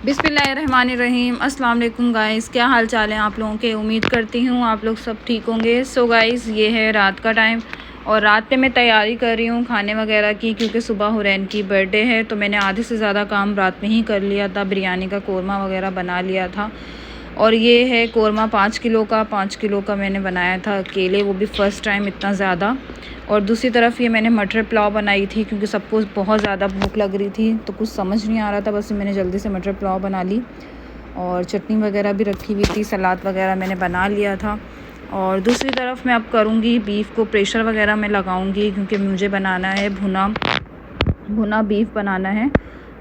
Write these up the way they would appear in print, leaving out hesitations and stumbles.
बिस्मिल्लाहिर्रहमानिर्रहीम। अस्सलाम वालेकुम गाइस, क्या हाल चाल है आप लोगों के। उम्मीद करती हूँ आप लोग सब ठीक होंगे। सो गाइस, ये है रात का टाइम और रात पे मैं तैयारी कर रही हूँ खाने वगैरह की, क्योंकि सुबह हुरैन की बर्थडे है। तो मैंने आधे से ज़्यादा काम रात में ही कर लिया था। बिरयानी का कोरमा वगैरह बना लिया था। और ये है कोरमा 5 किलो का। 5 किलो का मैंने बनाया था अकेले, वो भी फ़र्स्ट टाइम इतना ज़्यादा। और दूसरी तरफ ये मैंने मटर पुलाव बनाई थी, क्योंकि सबको बहुत ज़्यादा भूख लग रही थी तो कुछ समझ नहीं आ रहा था, बस मैंने जल्दी से मटर पुलाव बना ली। और चटनी वगैरह भी रखी हुई थी, सलाद वगैरह मैंने बना लिया था। और दूसरी तरफ मैं अब करूँगी बीफ को प्रेशर वगैरह में लगाऊँगी, क्योंकि मुझे बनाना है भुना भुना बीफ बनाना है।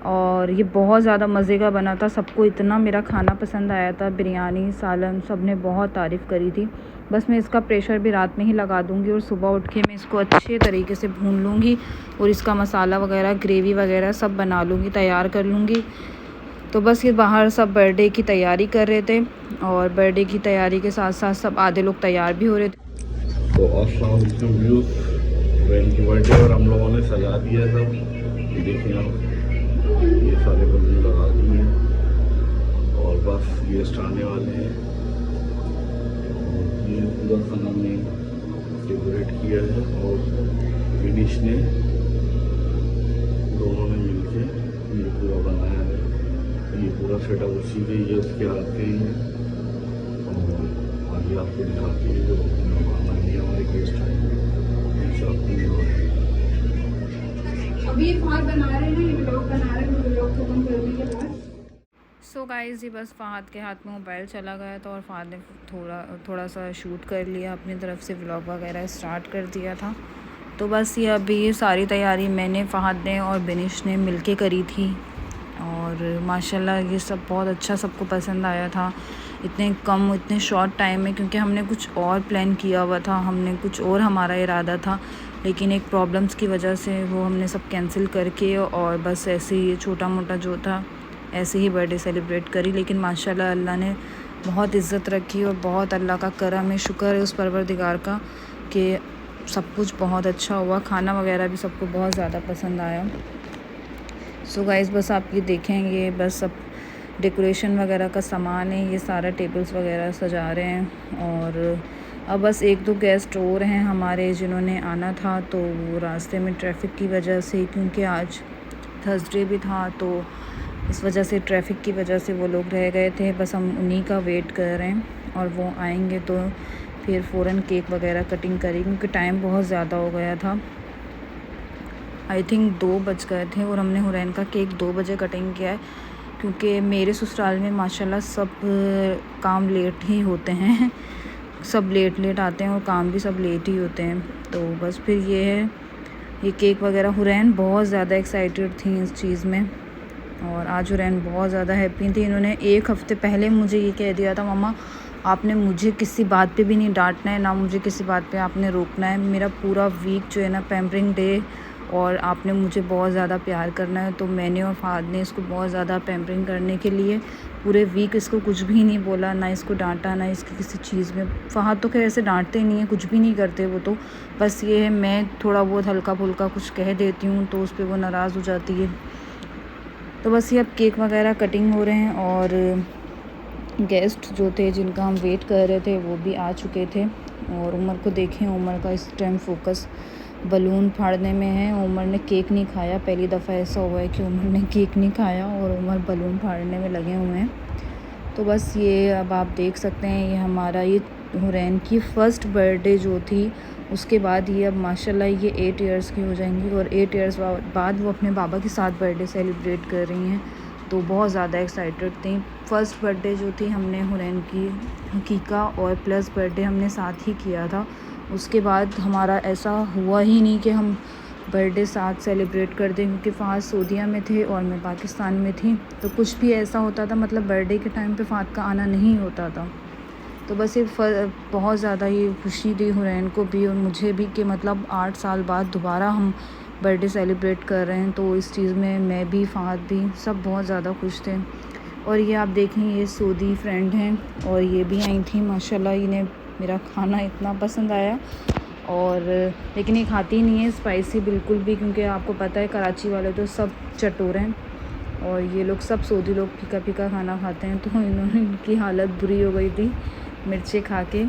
और ये बहुत ज़्यादा मज़े का बना था, सबको इतना मेरा खाना पसंद आया था। बिरयानी, सालन, सब ने बहुत तारीफ़ करी थी। बस मैं इसका प्रेशर भी रात में ही लगा दूँगी और सुबह उठ के मैं इसको अच्छे तरीके से भून लूँगी और इसका मसाला वगैरह, ग्रेवी वगैरह सब बना लूँगी, तैयार कर लूँगी। तो बस ये बाहर सब बर्थडे की तैयारी कर रहे थे और बर्थडे की तैयारी के साथ साथ सब आधे लोग तैयार भी हो रहे थे। तो अस्सलाम व्यूज़, बहन की बर्थडे और हम लोगों ने सजा दिया सब। ये देखिए आप, ये सारे बलून लगा दिए और बस गेस्ट आने वाले हैं। और ये पूरा खाना में डेकोरेट किया है और विनिश ने, दोनों ने मिलके ये पूरा बनाया है। ये पूरा सेटअप उसी के ही, उसके हाथ के ही है। और आगे आपको दिखाते हैं जो मेहमान आएंगे, हमारे गेस्ट आएंगे। अभी ये फाद बना रहे हैं, ये व्लॉग बना रहे हैं, व्लॉग खत्म करने के बाद। सो गाइस, ये बस फ़हाद के हाथ में मोबाइल चला गया था और फ़हाद ने थोड़ा सा शूट कर लिया, अपनी तरफ से व्लॉग वगैरह स्टार्ट कर दिया था। तो बस ये अभी ये सारी तैयारी मैंने, फ़हाद ने और बिनिश ने मिलके करी थी। और माशाल्लाह ये सब बहुत अच्छा सबको पसंद आया था, इतने शॉर्ट टाइम में, क्योंकि हमने कुछ और प्लान किया हुआ था, हमने कुछ और हमारा इरादा था, लेकिन एक प्रॉब्लम्स की वजह से वो हमने सब कैंसिल करके और बस ऐसे ही छोटा मोटा जो था ऐसे ही बर्थडे सेलिब्रेट करी। लेकिन माशाल्लाह अल्लाह ने बहुत इज़्ज़त रखी और बहुत अल्लाह का करम है, शुक्र है उस परवरदिगार का कि सब कुछ बहुत अच्छा हुआ। खाना वगैरह भी सबको बहुत ज़्यादा पसंद आया। सो गाइस, बस आप ये देखेंगे, बस सब डेकोरेशन वगैरह का सामान है, ये सारा टेबल्स वगैरह सजा रहे हैं। और अब बस 1-2 गेस्ट और हैं हमारे जिन्होंने आना था, तो वो रास्ते में ट्रैफिक की वजह से, क्योंकि आज थर्सडे भी था, तो इस वजह से ट्रैफिक की वजह से वो लोग रह गए थे। बस हम उन्हीं का वेट कर रहे हैं और वो आएंगे तो फिर फ़ौरन केक वगैरह कटिंग करेंगे, क्योंकि टाइम बहुत ज़्यादा हो गया था। आई थिंक 2 बज गए थे और हमने हुरैन का केक 2 बजे कटिंग किया है, क्योंकि मेरे ससुराल में माशाल्लाह सब काम लेट ही होते हैं सब लेट आते हैं और काम भी सब लेट ही होते हैं। तो बस फिर ये है, ये केक वगैरह, हुरैन बहुत ज़्यादा एक्साइटेड थी इस चीज़ में और आज हुरैन बहुत ज़्यादा हैप्पी थी। इन्होंने 1 हफ़्ते पहले मुझे ये कह दिया था, मम्मा आपने मुझे किसी बात पे भी नहीं डांटना है, ना मुझे किसी बात पे आपने रोकना है, मेरा पूरा वीक जो है ना पैम्परिंग डे, और आपने मुझे बहुत ज़्यादा प्यार करना है। तो मैंने और फ़हाद ने इसको बहुत ज़्यादा पैम्परिंग करने के लिए पूरे वीक इसको कुछ भी नहीं बोला, ना इसको डांटा, ना इसकी किसी चीज़ में। फ़हाद तो खैर ऐसे डांटते नहीं है, कुछ भी नहीं करते वो तो, बस ये है मैं थोड़ा बहुत हल्का फुल्का कुछ कह देती हूँ तो उस पर वो नाराज़ हो जाती है। तो बस ये अब केक वगैरह कटिंग हो रहे हैं और गेस्ट जो थे जिनका हम वेट कर रहे थे वो भी आ चुके थे। और उमर को देखें, उमर का इस टाइम फोकस बलून फाड़ने में है। उमर ने केक नहीं खाया, पहली दफ़ा ऐसा हुआ है कि उमर ने केक नहीं खाया और उमर बलून फाड़ने में लगे हुए हैं। तो बस ये अब आप देख सकते हैं, ये हमारा ये हुरैन की फ़र्स्ट बर्थडे जो थी, उसके बाद ये अब माशाल्लाह ये 8 इयर्स की हो जाएंगी और 8 इयर्स बाद वो अपने बाबा के साथ बर्थडे सेलिब्रेट कर रही हैं। तो बहुत ज़्यादा एक्साइटेड थी। फ़र्स्ट बर्थडे जो थी हमने हुरैन की, हकीका और प्लस बर्थडे हमने साथ ही किया था। उसके बाद हमारा ऐसा हुआ ही नहीं कि हम बर्थडे साथ सेलिब्रेट कर दें, क्योंकि फ़हाद सऊदीया में थे और मैं पाकिस्तान में थी। तो कुछ भी ऐसा होता था, मतलब बर्थडे के टाइम पे फ़हाद का आना नहीं होता था। तो बस ये बहुत ज़्यादा ये खुशी थी हुरैन को भी और मुझे भी कि मतलब 8 साल बाद दोबारा हम बर्थडे सेलिब्रेट कर रहे हैं। तो इस चीज़ में मैं भी, फ़हाद भी, सब बहुत ज़्यादा खुश थे। और ये आप देखें, ये सऊदी फ्रेंड हैं और ये भी आई थी। माशाल्लाह इन्हें मेरा खाना इतना पसंद आया। और लेकिन ये खाती नहीं है स्पाइसी बिल्कुल भी, क्योंकि आपको पता है कराची वाले तो सब चटोरे हैं और ये लोग सब सऊदी लोग फीका फीका खाना खाते हैं, तो इनकी हालत बुरी हो गई थी मिर्चें खा के।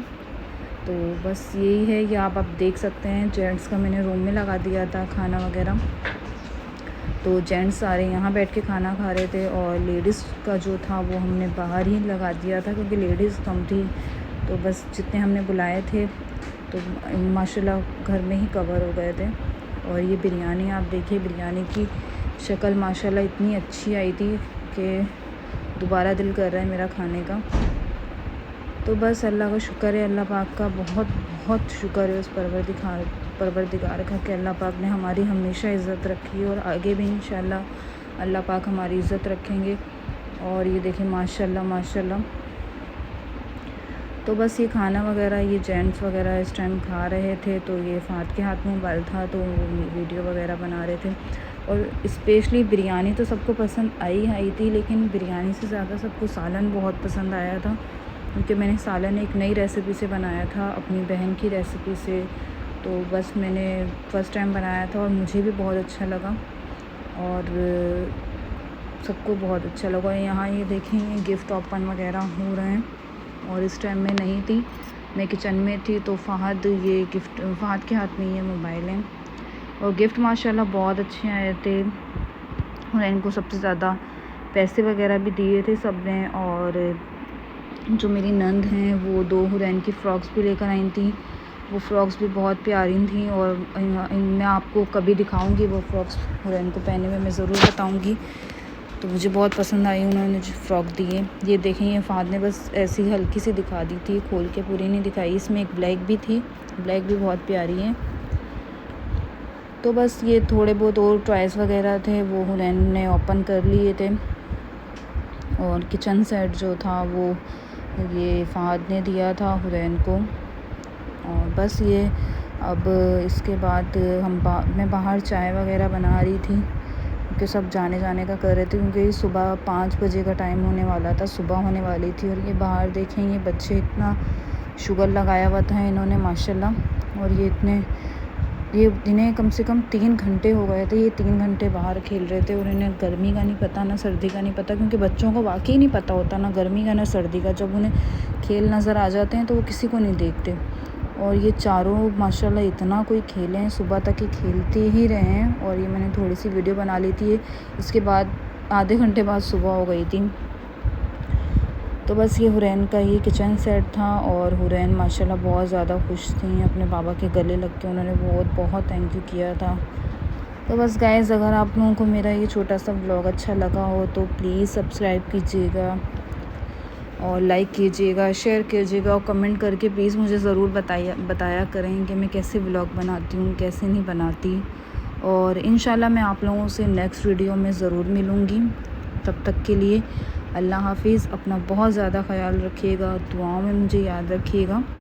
तो बस यही है, ये आप देख सकते हैं। जेंट्स का मैंने रूम में लगा दिया था खाना वगैरह, तो जेंट्स सारे यहाँ बैठ के खाना खा रहे थे, और लेडीज़ का जो था वो हमने बाहर ही लगा दिया था क्योंकि लेडीज़ कम थी। तो बस जितने हमने बुलाए थे तो माशाल्लाह घर में ही कवर हो गए थे। और ये बिरयानी आप देखिए, बिरयानी की शक्ल माशाल्लाह इतनी अच्छी आई थी कि दोबारा दिल कर रहा है मेरा खाने का। तो बस अल्लाह का शुक्र है, अल्लाह पाक का बहुत बहुत शुक्र है उस परवरदिगार का कि अल्लाह पाक ने हमारी हमेशा इज़्ज़त रखी है और आगे भी इंशाल्लाह अल्लाह पाक हमारी इज़्ज़त रखेंगे। और ये देखिए माशाल्लाह माशाल्लाह। तो बस ये खाना वगैरह ये जेंट्स वगैरह इस टाइम खा रहे थे, तो ये फ़ाद के हाथ में मोबाइल था तो वीडियो वगैरह बना रहे थे। और स्पेशली बिरयानी तो सबको पसंद आई थी, लेकिन बिरयानी से ज़्यादा सबको सालन बहुत पसंद आया था, क्योंकि मैंने सालन एक नई रेसिपी से बनाया था, अपनी बहन की रेसिपी से। तो बस मैंने फ़र्स्ट टाइम बनाया था और मुझे भी बहुत अच्छा लगा और सबको बहुत अच्छा लगा। यहाँ ये देखें, ये गिफ्ट ओपन वगैरह हो रहे हैं, और इस टाइम मैं नहीं थी, मैं किचन में थी। तो फ़हद के हाथ में ये मोबाइल है, और गिफ्ट माशाल्लाह बहुत अच्छे आए थे, और इनको सबसे ज़्यादा पैसे वगैरह भी दिए थे सब ने। और जो मेरी नंद हैं वो 2 हुरैन की फ़्रॉक्स भी लेकर आई थी, वो फ़्रॉक्स भी बहुत प्यारी थी, और मैं आपको कभी दिखाऊंगी वो फ़्रॉक्स हुरैन को पहने हुए, मैं ज़रूर बताऊंगी। तो मुझे बहुत पसंद आई उन्होंने जो फ़्रॉक दी है। ये देखें, ये फ़ाद ने बस ऐसी हल्की सी दिखा दी थी, खोल के पूरी नहीं दिखाई। इसमें एक ब्लैक भी थी, ब्लैक भी बहुत प्यारी है। तो बस ये थोड़े बहुत और टॉयज़ वगैरह थे वो हुरैन ने ओपन कर लिए थे, और किचन सेट जो था वो ये फ़ाद ने दिया था हुरैन को। और बस ये अब इसके बाद मैं बाहर चाय वगैरह बना रही थी, क्योंकि सब जाने का कर रहे थे, क्योंकि सुबह 5 बजे का टाइम होने वाला था, सुबह होने वाली थी। और ये बाहर देखें, ये बच्चे इतना शुगर लगाया हुआ था इन्होंने माशाल्लाह, और ये इन्हें कम से कम 3 घंटे हो गए थे, ये 3 घंटे बाहर खेल रहे थे, और इन्हें गर्मी का नहीं पता ना सर्दी का नहीं पता, क्योंकि बच्चों को वाकई नहीं पता होता ना गर्मी का ना सर्दी का। जब उन्हें खेल नज़र आ जाते हैं तो वो किसी को नहीं देखते। और ये चारों माशाल्लाह इतना कोई खेले हैं, सुबह तक ही खेलते ही रहे हैं। और ये मैंने थोड़ी सी वीडियो बना ली थी, इसके बाद आधे घंटे बाद सुबह हो गई थी। तो बस ये हुरैन का ये किचन सेट था, और हुरैन माशाल्लाह बहुत ज़्यादा खुश थी, अपने बाबा के गले लग के उन्होंने बहुत थैंक यू किया था। तो बस गाइज़, अगर आप लोगों को मेरा ये छोटा सा व्लॉग अच्छा लगा हो तो प्लीज़ सब्सक्राइब कीजिएगा, और लाइक कीजिएगा, शेयर कीजिएगा, और कमेंट करके प्लीज़ मुझे ज़रूर बताया करें कि मैं कैसे व्लॉग बनाती हूँ, कैसे नहीं बनाती। और इंशाल्लाह मैं आप लोगों से नेक्स्ट वीडियो में ज़रूर मिलूँगी। तब तक के लिए अल्लाह हाफ़िज़। अपना बहुत ज़्यादा ख़याल रखिएगा, दुआओं में मुझे याद रखिएगा।